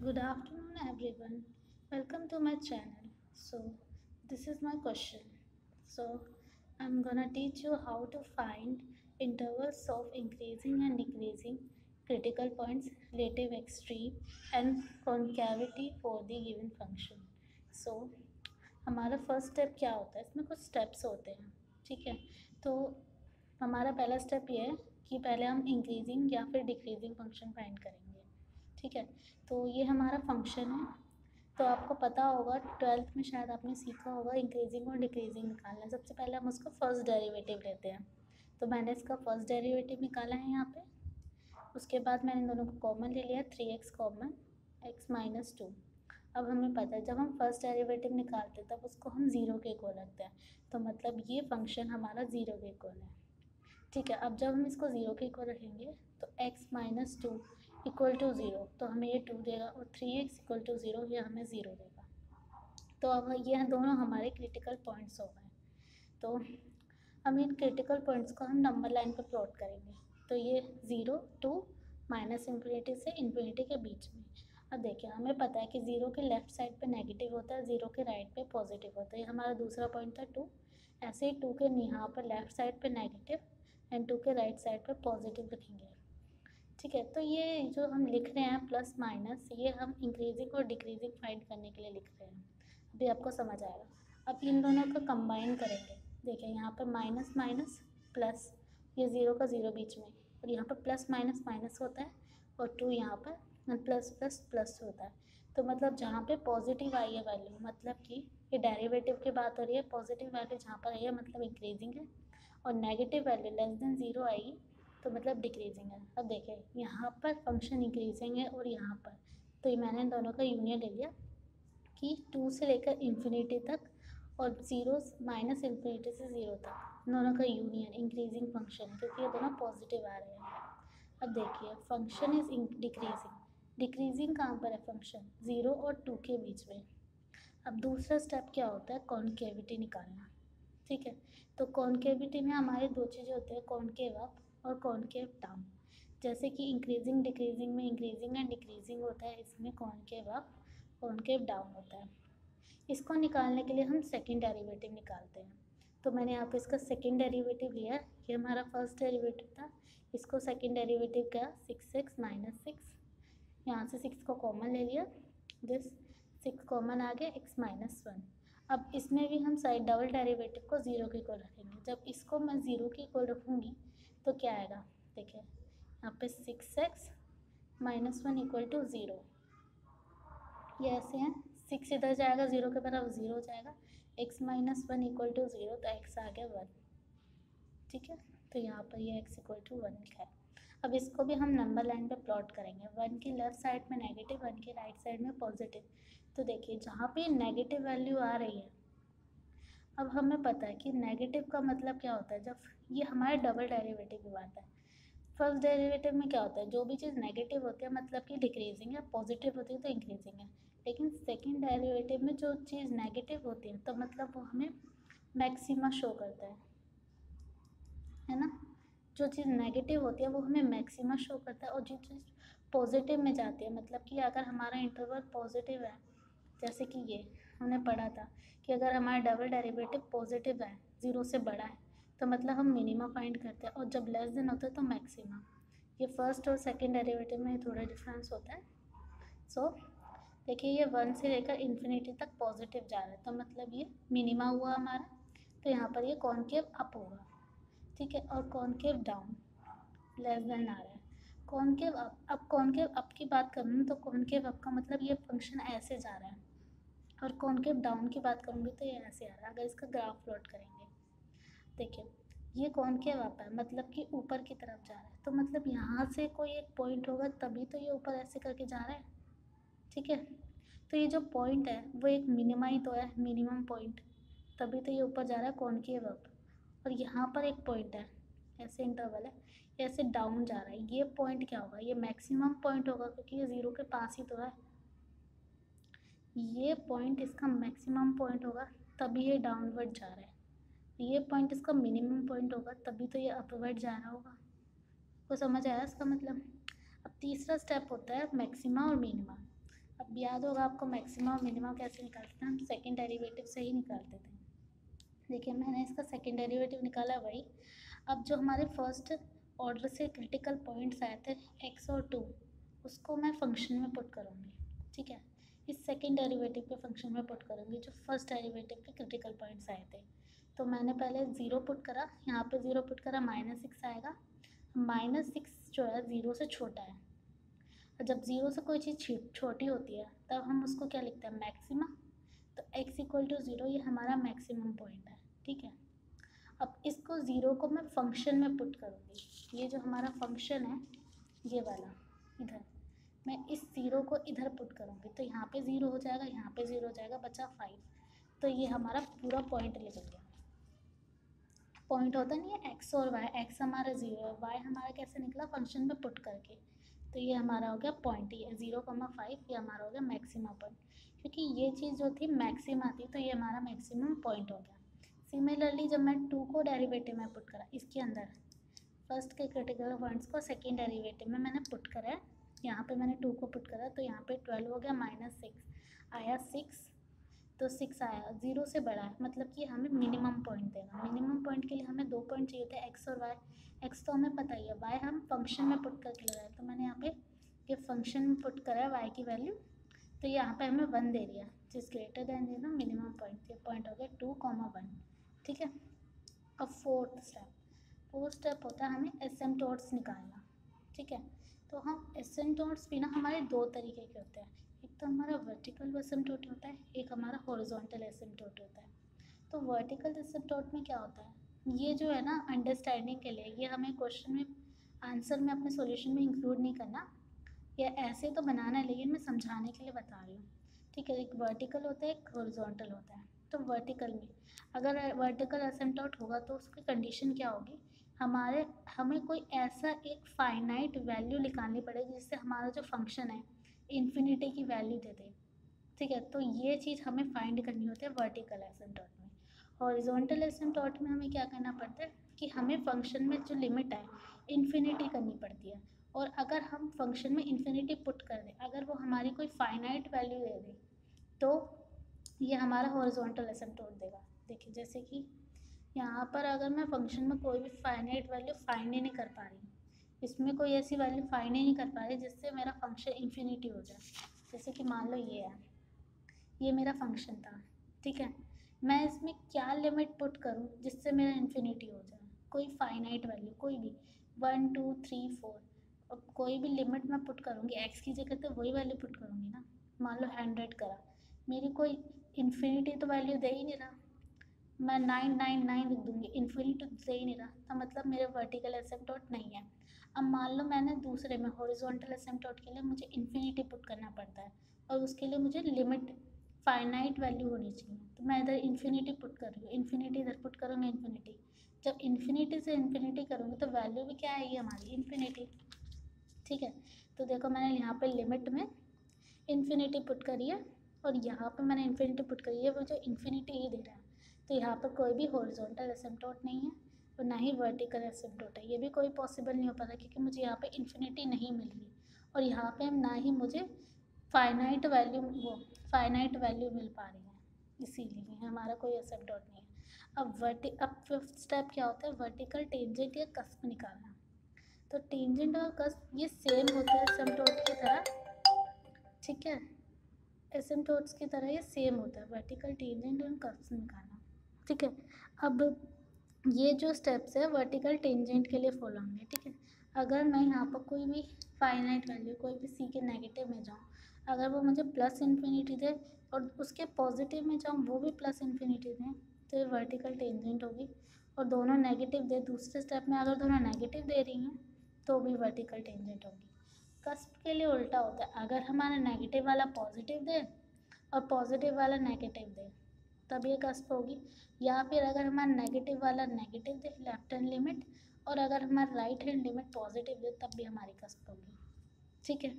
Good afternoon, everyone. Welcome to my channel. This is my question. So, I'm gonna teach you how to find intervals of increasing and decreasing critical points, relative extreme, and concavity for the given function. So, हमारा first step क्या होता है? इसमें कुछ steps होते हैं, ठीक है? तो हमारा पहला स्टेप ये है कि पहले हम इंक्रीजिंग या फिर डिक्रीजिंग फंक्शन फाइंड करेंगे, ठीक है? तो ये हमारा फंक्शन है। तो आपको पता होगा, ट्वेल्थ में शायद आपने सीखा होगा इंक्रीजिंग और डिक्रीजिंग निकालना। सबसे पहले हम उसका फर्स्ट डेरिवेटिव लेते हैं। तो मैंने इसका फर्स्ट डेरिवेटिव निकाला है यहाँ पे। उसके बाद मैंने दोनों को कॉमन ले लिया, 3x कॉमन, x माइनस 2। अब हमें पता है जब हम फर्स्ट डेरिवेटिव निकालते हैं तब उसको हम ज़ीरो के इक्वल रखते हैं। तो मतलब ये फंक्शन हमारा ज़ीरो के इक्वल है, ठीक है? अब जब हम इसको ज़ीरो के इक्वल रखेंगे तो x minus 2 equal to zero, तो हमें ये 2 देगा, और 3x इक्वल टू ज़ीरो ये हमें ज़ीरो देगा। तो अब ये दोनों हमारे क्रिटिकल पॉइंट्स हो गए। तो अब इन क्रिटिकल पॉइंट्स को हम नंबर लाइन पर प्लॉट करेंगे। तो ये 0 टू माइनस इन्फिनिटी से इन्फिनिटी के बीच में। अब देखिए, हमें पता है कि 0 के लेफ्ट साइड पे नेगेटिव होता है, 0 के राइट पे पॉजिटिव होता है। ये हमारा दूसरा पॉइंट था 2। ऐसे ही 2 के यहाँ पर लेफ्ट साइड पे नेगेटिव एंड 2 के राइट साइड पे पॉजिटिव लिखेंगे, ठीक है? तो ये जो हम लिख रहे हैं प्लस माइनस, ये हम इंक्रीजिंग और डिक्रीजिंग फाइंड करने के लिए लिख रहे हैं। अभी आपको समझ आएगा। अब इन दोनों को कंबाइन करेंगे। देखिए यहाँ पर माइनस माइनस प्लस, ये ज़ीरो का ज़ीरो बीच में, और यहाँ पर प्लस माइनस माइनस होता है, और 2 यहाँ पर प्लस प्लस प्लस होता है। तो मतलब जहाँ पे पॉजिटिव आई है वैल्यू, मतलब कि ये डेरिवेटिव की बात हो रही है, पॉजिटिव वैल्यू जहाँ पर आई है मतलब इंक्रीजिंग है, और negative value less than zero आएगी तो मतलब डिक्रीजिंग है। अब देखिए यहाँ पर फंक्शन इंक्रीजिंग है और यहाँ पर, तो ये मैंने दोनों का यूनियन ले लिया कि 2 से लेकर इन्फिनिटी तक और ज़ीरो माइनस इन्फिनिटी से ज़ीरो तक दोनों का यूनियन इंक्रीजिंग फंक्शन, क्योंकि ये दोनों पॉजिटिव आ रहे हैं। अब देखिए फंक्शन इज डिक्रीजिंग, डिक्रीजिंग कहाँ पर है फंक्शन? 0 और 2 के बीच में। अब दूसरा स्टेप क्या होता है? कॉनकेविटी निकालना, ठीक है? तो कॉनकेविटी में हमारे दो चीज़ें होती है, कॉनकेव अप और कॉनकेव डाउन। जैसे कि इंक्रीजिंग डिक्रीजिंग में इंक्रीजिंग एंड डिक्रीजिंग होता है, इसमें कॉनकेव अप कॉनकेव डाउन होता है। इसको निकालने के लिए हम सेकेंड डेरिवेटिव निकालते हैं। तो मैंने यहाँ पे इसका सेकेंड डेरिवेटिव लिया, ये हमारा फर्स्ट डेरिवेटिव था, इसको सेकेंड डेरिवेटिव क्या, 6x माइनस 6, यहाँ से 6 को कॉमन ले लिया, दिस 6 कॉमन आ गया, x माइनस 1। अब इसमें भी हम साइड डबल डेरिवेटिव को ज़ीरो के इक्वल रखेंगे। जब इसको मैं ज़ीरो के इक्वल रखूँगी तो क्या आएगा? देखिए यहाँ पे 6x minus 1 equal to zero, ये ऐसे हैं। 6 इधर जाएगा, ज़ीरो के बराबर ज़ीरो हो जाएगा, x minus 1 equal to zero, तो x आ गया 1, ठीक है? तो यहाँ पर ये x इक्वल टू 1 लिखा है। अब इसको भी हम नंबर लाइन पे प्लॉट करेंगे। 1 की लेफ्ट साइड में नेगेटिव, 1 की राइट साइड में पॉजिटिव। तो देखिए जहाँ पे नेगेटिव वैल्यू आ रही है, अब हमें पता है कि नेगेटिव का मतलब क्या होता है, जब ये हमारे डबल डेरिवेटिव की बात है। फर्स्ट डेरिवेटिव में क्या होता है, जो भी चीज़ नेगेटिव होती है मतलब कि डिक्रीजिंग है, पॉजिटिव होती है तो इंक्रीजिंग है। लेकिन सेकंड डेरिवेटिव में जो चीज़ नेगेटिव होती है तो मतलब वो हमें मैक्सिमा शो करता है ना? जो चीज़ नेगेटिव होती है वो हमें मैक्सिमा शो करता है, और जो चीज़ पॉजिटिव में जाती है, मतलब कि अगर हमारा इंटरवल पॉजिटिव है, जैसे कि ये हमने पढ़ा था कि अगर हमारा डबल डेरिवेटिव पॉजिटिव है, ज़ीरो से बड़ा है, तो मतलब हम मिनिमा फाइंड करते हैं, और जब लेस देन होता है तो मैक्सिमा। ये फर्स्ट और सेकंड डेरिवेटिव में थोड़ा डिफरेंस होता है। सो देखिए ये 1 से लेकर इन्फिनिटी तक पॉजिटिव जा रहा है, तो मतलब ये मिनिमा हुआ हमारा, तो यहाँ पर ये कॉनकेव अप होगा, ठीक है? और कॉनकेव डाउन लेस देन आ रहा है। कॉनकेव अप, अब कॉनकेव अप की बात करूँ तो कॉनकेव अप का मतलब ये फंक्शन ऐसे जा रहा है, और कॉनकेव डाउन की बात करूँगी तो ये ऐसे आ रहा है। अगर इसका ग्राफ प्लॉट करेंगे, देखिए ये कॉनकेव अप है, मतलब कि ऊपर की तरफ जा रहा है, तो मतलब यहाँ से कोई एक पॉइंट होगा तभी तो ये ऊपर ऐसे करके जा रहा है, ठीक है? तो ये जो पॉइंट है वो एक मिनिमा ही तो है, मिनिमम पॉइंट, तभी तो ये ऊपर जा रहा है कॉनकेव अप। और यहाँ पर एक पॉइंट है, ऐसे इंटरवल है, ऐसे डाउन जा रहा है, ये पॉइंट क्या होगा? ये मैक्सिमम पॉइंट होगा, क्योंकि ये ज़ीरो के पास ही तो है। ये पॉइंट इसका मैक्सिमम पॉइंट होगा, तभी ये डाउनवर्ड जा रहा है। ये पॉइंट इसका मिनिमम पॉइंट होगा, तभी तो ये अपवर्ड जा रहा होगा। को समझ आया इसका मतलब? अब तीसरा स्टेप होता है मैक्सिमा और मिनिमा। याद होगा आपको मैक्सिमम और मिनिमम कैसे निकालते थे, हम सेकंड डेरिवेटिव से ही निकालते थे। देखिए मैंने इसका सेकंड डेरिवेटिव निकाला वही। अब जो हमारे फर्स्ट ऑर्डर से क्रिटिकल पॉइंट्स आए थे x और 2, उसको मैं फंक्शन में पुट करूँगी, ठीक है। इस सेकंड डेरिवेटिव के फंक्शन में पुट करूँगी जो फर्स्ट डेरिवेटिव के क्रिटिकल पॉइंट्स आए थे। तो मैंने पहले 0 पुट करा, यहाँ पे 0 पुट करा, -6 आएगा। -6 जो है 0 से छोटा है, और जब 0 से कोई चीज़ छोटी होती है तब हम उसको क्या लिखते हैं, मैक्सिमा। तो x = 0 ये हमारा मैक्सिमम पॉइंट है, ठीक है। अब इसको 0 को मैं फंक्शन में पुट करूँगी, ये जो हमारा फंक्शन है ये वाला, इधर मैं इस 0 को इधर पुट करूँगी, तो यहाँ पे 0 हो जाएगा, यहाँ पे 0 हो जाएगा, बचा 5। तो ये हमारा पूरा पॉइंट निकल गया। पॉइंट होता नहीं है x और y, x हमारा 0 है, y हमारा कैसे निकला, फंक्शन में पुट करके। तो ये हमारा हो गया पॉइंट, ये 0,5 ये हमारा हो गया मैक्सिमम पॉइंट, क्योंकि ये चीज़ जो थी मैक्सिमा थी तो ये हमारा मैक्सिमम पॉइंट हो गया। सिमिलरली जब मैं 2 को डेरिवेटिव में पुट करा, इसके अंदर फर्स्ट के क्रिटिकल पॉइंट्स को सेकेंड डेरिवेटिव में मैंने पुट करा है, यहाँ पे मैंने 2 को पुट करा, तो यहाँ पे 12 हो गया, -6 आया 6, तो 6 आया, 0 से बड़ा है, मतलब कि हमें मिनिमम पॉइंट देना। मिनिमम पॉइंट के लिए हमें 2 पॉइंट चाहिए थे, x और y। x तो हमें पता ही है, y हम फंक्शन में पुट करके लगाए, तो मैंने यहाँ पे ये फंक्शन में पुट करा है y की वैल्यू, तो यहाँ पे हमें 1 दे दिया, जिस ग्रेटर देन देना मिनिमम पॉइंट, ये पॉइंट हो गया 2,1, ठीक है। अब फोर्थ स्टेप होता है हमें एसिम्पटोट्स निकालना, ठीक है। तो हम एसिम्पटोट्स भी ना हमारे दो तरीके के होते हैं, एक तो हमारा वर्टिकल एसिम्पटोट होता है, एक हमारा हॉरिजॉन्टल एसिम्पटोट होता है। तो वर्टिकल एसिम्पटोट में क्या होता है, ये जो है ना अंडरस्टैंडिंग के लिए, ये हमें क्वेश्चन में आंसर में अपने सॉल्यूशन में इंक्लूड नहीं करना, या ऐसे तो बनाना है, लेकिन मैं समझाने के लिए बता रही हूँ, ठीक है। एक वर्टिकल होता है, एक हॉरिजॉन्टल होता है। तो वर्टिकल में अगर वर्टिकल एसिम्पटोट होगा तो उसकी कंडीशन क्या होगी, हमें कोई ऐसा एक फाइनाइट वैल्यू निकालनी पड़ेगी जिससे हमारा जो फंक्शन है इन्फिनिटी की वैल्यू दे दे, ठीक है। तो ये चीज़ हमें फाइंड करनी होती है वर्टिकल एसिम्पटोट में। हॉरिजॉन्टल एसिम्पटोट में हमें क्या करना पड़ता है कि हमें फंक्शन में जो लिमिट है इन्फिनिटी करनी पड़ती है, और अगर हम फंक्शन में इन्फिनिटी पुट कर दें, अगर वो हमारी कोई फाइनाइट वैल्यू दे दे, तो ये हमारा हॉरिजॉन्टल एसिम्पटोट देगा। देखिए जैसे कि यहाँ पर अगर मैं फंक्शन में कोई भी फाइनाइट वैल्यू फाइंड ही नहीं कर पा रही, इसमें कोई ऐसी वैल्यू फाइंड ही नहीं कर पा रही जिससे मेरा फंक्शन इन्फिनिटी हो जाए, जैसे कि मान लो ये है, ये मेरा फंक्शन था, ठीक है। मैं इसमें क्या लिमिट पुट करूँ जिससे मेरा इन्फिनिटी हो जाए, कोई फाइनाइट वैल्यू, कोई भी 1 2 3 4, अब कोई भी लिमिट मैं पुट करूँगी, एक्स की जगह तो वही वैल्यू पुट करूँगी ना। मान लो 100 करा, मेरी कोई इन्फिनिटी तो वैल्यू दे ही नहीं रहा, मैं 999 लिख दूँगी, इन्फिनिटी तो दे ही नहीं रहा, तो मतलब मेरे वर्टिकल एसिम्पटोट नहीं है। अब मान लो मैंने दूसरे में हॉरिजॉन्टल एसिम्पटोट के लिए मुझे इन्फिनिटी पुट करना पड़ता है, और उसके लिए मुझे लिमिट फाइनाइट वैल्यू होनी चाहिए, तो मैं इधर इन्फिनिटी पुट कर रही हूँ, इन्फिनिटी इधर पुट करूँगी, इन्फिनिटी। जब इन्फिनिटी से इन्फिनिटी करूँगी तो वैल्यू भी क्या आएगी हमारी, इन्फिनिटी, ठीक है। तो देखो मैंने यहाँ पे लिमिट में इन्फिनिटी पुट करी है, और यहाँ पे मैंने इन्फिनिटी पुट करी है, वो जो इन्फिनिटी ही दे रहा है, तो यहाँ पर कोई भी हॉरिजॉन्टल एसिम्पटोट नहीं है और ना ही वर्टिकल एसिम्पटोट है, ये भी कोई पॉसिबल नहीं हो पा रहा क्योंकि मुझे यहाँ पे इन्फिनिटी नहीं मिल रही, और यहाँ पे ना ही मुझे फाइनाइट वैल्यू मिल पा रही है, इसीलिए हमारा कोई एसिम्पटोट नहीं है। अब फिफ्थ स्टेप क्या होता है, वर्टिकल टेंजेंट या कस्प निकालना। तो टेंजेंट और कस्प ये सेम होता है एसिम्पटोट की तरह, ठीक है। एसिम्पटोट्स की तरह ये सेम होता है, वर्टिकल टेंजेंट और कस्प निकालना, ठीक है। अब ये जो स्टेप्स है वर्टिकल टेंजेंट के लिए फॉलो होंगे, ठीक है। अगर मैं यहाँ पर कोई भी फाइनाइट वैल्यू, कोई भी सी के नेगेटिव में जाऊँ, अगर वो मुझे प्लस इन्फिनिटी दे और उसके पॉजिटिव में जाऊँ वो भी प्लस इन्फिनिटी दें, तो ये वर्टिकल टेंजेंट होगी। और दोनों नेगेटिव दे, दूसरे स्टेप में अगर दोनों नेगेटिव दे रही हैं तो भी वर्टिकल टेंजेंट होगी। कस्प के लिए उल्टा होता है, अगर हमारा नेगेटिव वाला पॉजिटिव दे और पॉजिटिव वाला नेगेटिव दे तब ये कस्प होगी, या फिर अगर हमारा नेगेटिव वाला negative they left hand limit, और अगर हमारा राइट हैंड लिमिट पॉजिटिव दे तब भी हमारी कस्प होगी, ठीक है।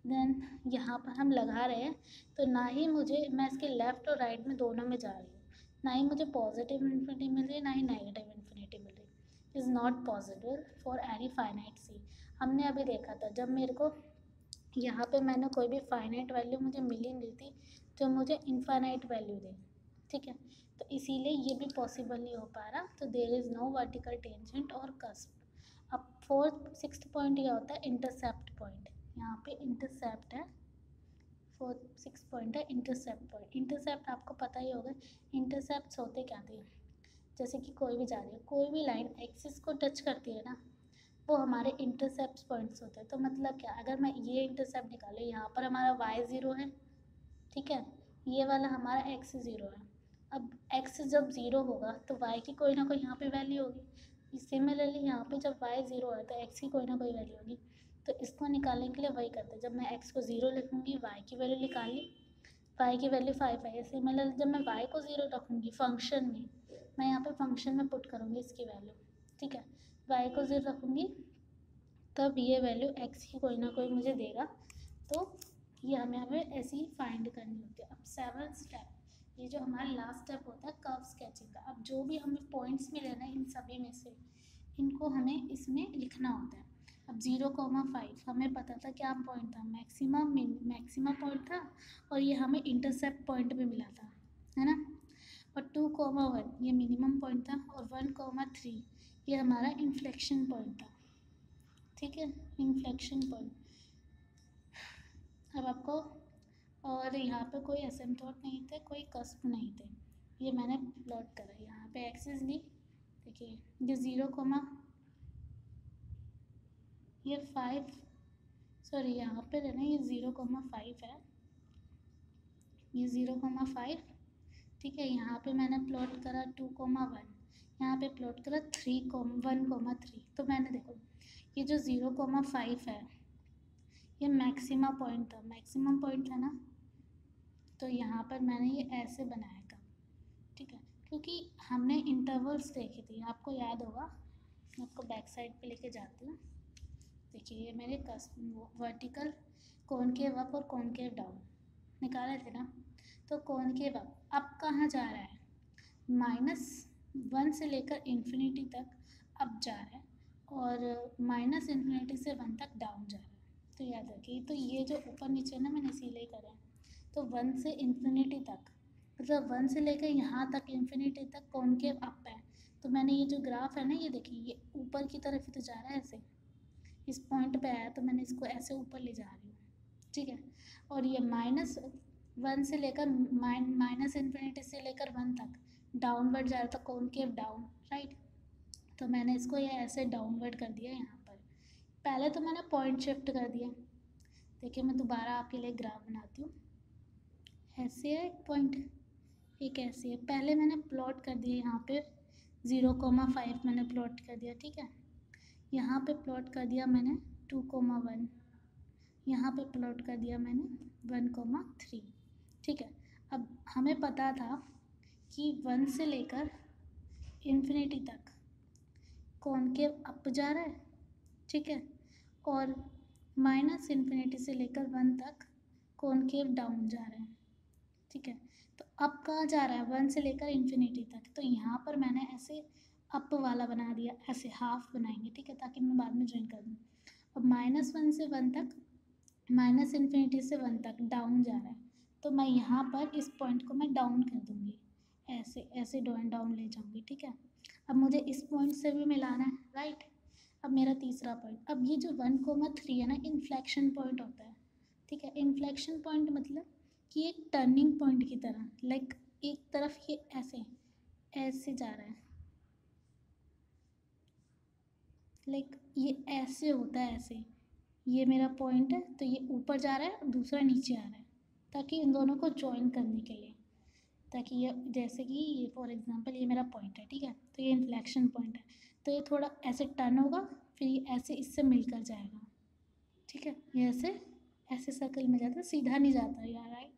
देन यहाँ पर हम लगा रहे हैं, तो ना ही मैं इसके लेफ़्ट और राइट में दोनों में जा रही हूँ, ना ही मुझे पॉजिटिव इन्फिनिटी मिल रही है ना ही नेगेटिव इन्फिनिटी मिल रही, is not possible for any finite c. हमने अभी देखा था जब मेरे को यहाँ पे मैंने कोई भी फाइनाइट वैल्यू मुझे मिल ही नहीं थी जो मुझे इनफाइनाइट वैल्यू दे, ठीक है। तो इसीलिए ये भी पॉसिबल नहीं हो पा रहा, तो there is no vertical tangent और कस्प। अब फोर्थ सिक्स्थ पॉइंट ये होता है इंटरसेप्ट पॉइंट। यहाँ पे इंटरसेप्ट है, फोर्थ सिक्स पॉइंट है इंटरसेप्ट पॉइंट। इंटरसेप्ट आपको पता ही होगा, इंटरसेप्ट होते क्या थे, जैसे कि कोई भी जा रही है, कोई भी लाइन एक्सिस को टच करती है ना, वो हमारे इंटरसेप्ट पॉइंट्स होते हैं। तो मतलब क्या, अगर मैं ये इंटरसेप्ट निकालूँ, यहाँ पर हमारा y0 है, ठीक है, ये वाला हमारा x0 है। अब x जब ज़ीरो होगा तो y की कोई ना कोई यहाँ पे वैल्यू होगी। सिमिलरली यहाँ पे जब y ज़ीरो है तो x की कोई ना कोई वैल्यू होगी। तो इसको निकालने के लिए वही करते हैं, जब मैं x को ज़ीरो लिखूँगी, y की वैल्यू निकाल ली, y की वैल्यू 5 है। सिमिलर जब मैं y को ज़ीरो रखूँगी फंक्शन में, मैं यहाँ पे फंक्शन में पुट करूँगी इसकी वैल्यू, ठीक है, y को ज़ीरो रखूँगी, तब ये वैल्यू x की कोई ना कोई मुझे देगा। तो ये हमें ऐसे ही फाइंड करनी होती है। अब सेवंथ स्टेप, ये जो हमारा लास्ट स्टेप होता है कर्व स्केचिंग का। अब जो भी हमें पॉइंट्स मिले ना इन सभी में से, इनको हमें इसमें लिखना होता है। अब 0,5 हमें पता था क्या पॉइंट था, मैक्सिमम पॉइंट था, और ये हमें इंटरसेप्ट पॉइंट भी मिला था, है ना। और 2,1 ये मिनिमम पॉइंट था, और 1,3 ये हमारा इन्फ्लेक्शन पॉइंट था, ठीक है, इन्फ्लेक्शन पॉइंट। अब आपको, और यहाँ पे कोई एसिम्प्टोट नहीं थे, कोई कस्प नहीं थे, ये मैंने प्लॉट करा। यहाँ पे एक्सिस ली, देखिए ये 0, ये 5, सॉरी यहाँ पे है ना, ये 0,5 है, ये 0,5, ठीक है। यहाँ पे मैंने प्लॉट करा 2,1, यहाँ पे प्लॉट करा 1,3। तो मैंने देखो, ये जो 0,5 है ये मैक्सिमा पॉइंट था, मैक्सिमम पॉइंट है ना, तो यहाँ पर मैंने ये ऐसे बनाया था, ठीक है, क्योंकि हमने इंटरवल्स देखे थे, आपको याद होगा। मैं आपको बैक साइड पे लेके जाती हूँ। देखिए ये मेरे वर्टिकल कॉनकेव अप और कॉनकेव डाउन निकाले थे ना। तो कॉनकेव अप अब कहाँ जा रहा है, -1 से लेकर इन्फिनिटी तक अप जा रहा है, और -इन्फिनिटी से 1 तक डाउन जा रहा है। तो याद रखिए, तो ये जो ऊपर नीचे ना मैंने इसीलिए करा है। तो 1 से इन्फिनिटी तक, मतलब 1 से लेकर यहाँ तक इन्फिनिटी तक कॉनकेव अप है। तो मैंने ये जो ग्राफ है ना, ये देखिए ये ऊपर की तरफ ही तो जा रहा है, ऐसे इस पॉइंट पे आया, तो मैंने इसको ऐसे ऊपर ले जा रही हूँ, ठीक है। और ये -1 से लेकर माइनस इन्फिनिटी से लेकर 1 तक डाउनवर्ड जा रहा था, कॉनकेव डाउन, राइट। तो मैंने इसको ये ऐसे डाउनवर्ड कर दिया यहाँ पर। पहले तो मैंने पॉइंट शिफ्ट कर दिया, देखिए मैं दोबारा आपके लिए ग्राफ बनाती हूँ। ऐसे है एक पॉइंट, एक ऐसे है, पहले मैंने प्लॉट कर दिया यहाँ पे 0,5 मैंने प्लॉट कर दिया, ठीक है। यहाँ पे प्लॉट कर दिया मैंने 2,1, यहाँ पे प्लॉट कर दिया मैंने 1,3, ठीक है। अब हमें पता था कि 1 से लेकर इन्फिनिटी तक कॉनकेव अप जा रहा है, ठीक है, और -इन्फिनिटी से लेकर 1 तक कॉनकेव डाउन जा रहा है, ठीक है। तो अप कहाँ जा रहा है, 1 से लेकर इन्फिनिटी तक, तो यहाँ पर मैंने ऐसे अप वाला बना दिया, ऐसे हाफ बनाएंगे, ठीक है, ताकि मैं बाद में ज्वाइन कर दूँ। अब -1 से 1 तक, -इन्फिनिटी से 1 तक डाउन जा रहा है, तो मैं यहाँ पर इस पॉइंट को मैं डाउन कर दूँगी, ऐसे ऐसे डाउन ले जाऊँगी, ठीक है। अब मुझे इस पॉइंट से भी मिलाना है, राइट। अब मेरा तीसरा पॉइंट, अब ये जो 1,3 है ना, इन्फ्लेक्शन पॉइंट होता है, ठीक है। इन्फ्लेक्शन पॉइंट मतलब कि एक टर्निंग पॉइंट की तरह, लाइक एक तरफ ये ऐसे ऐसे जा रहा है, लाइक ये ऐसे होता है, ऐसे ये मेरा पॉइंट है, तो ये ऊपर जा रहा है और दूसरा नीचे आ रहा है, ताकि इन दोनों को जॉइन करने के लिए, ताकि ये जैसे कि ये फॉर एग्जांपल ये मेरा पॉइंट है, ठीक है, तो ये इन्फ्लेक्शन पॉइंट है, तो ये थोड़ा ऐसे टर्न होगा, फिर ये ऐसे इससे मिलकर जाएगा, ठीक है। ये ऐसे ऐसे सर्कल में जाता है, सीधा नहीं जाता यार, राइट।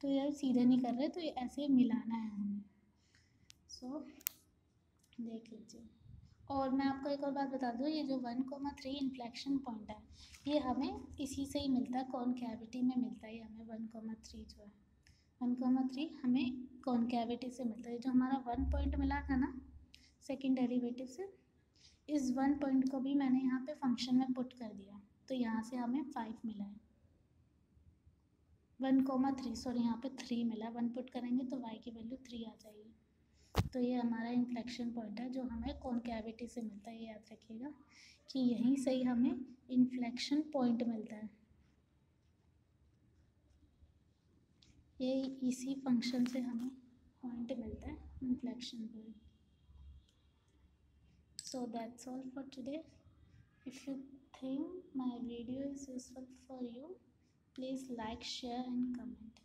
तो यार सीधे नहीं कर रहे, तो ये ऐसे मिलाना है हमें। सो देख लीजिए। और मैं आपको एक और बात बता दूँ, ये जो 1,3 इन्फ्लेक्शन पॉइंट है, ये हमें इसी से ही मिलता है, कॉनकैविटी में मिलता है, हमें 1,3 जो है 1,3 हमें कॉनकैविटी से मिलता है। जो हमारा 1 पॉइंट मिला था ना सेकंड डेरिवेटिव से, इस 1 पॉइंट को भी मैंने यहाँ पे फंक्शन में पुट कर दिया, तो यहाँ से हमें 5 मिला है, 1,3 सॉरी यहाँ पे 3 मिला, 1 पुट करेंगे तो y की वैल्यू 3 आ जाएगी। तो ये हमारा इन्फ्लेक्शन पॉइंट है जो हमें कॉन्केविटी से मिलता है। ये याद रखिएगा कि यहीं से ही हमें इन्फ्लेक्शन पॉइंट मिलता है। ये इसी फंक्शन से हमें पॉइंट मिलता है, inflection point. So that's all for today. If you think my video is useful for you, please like, share and comment.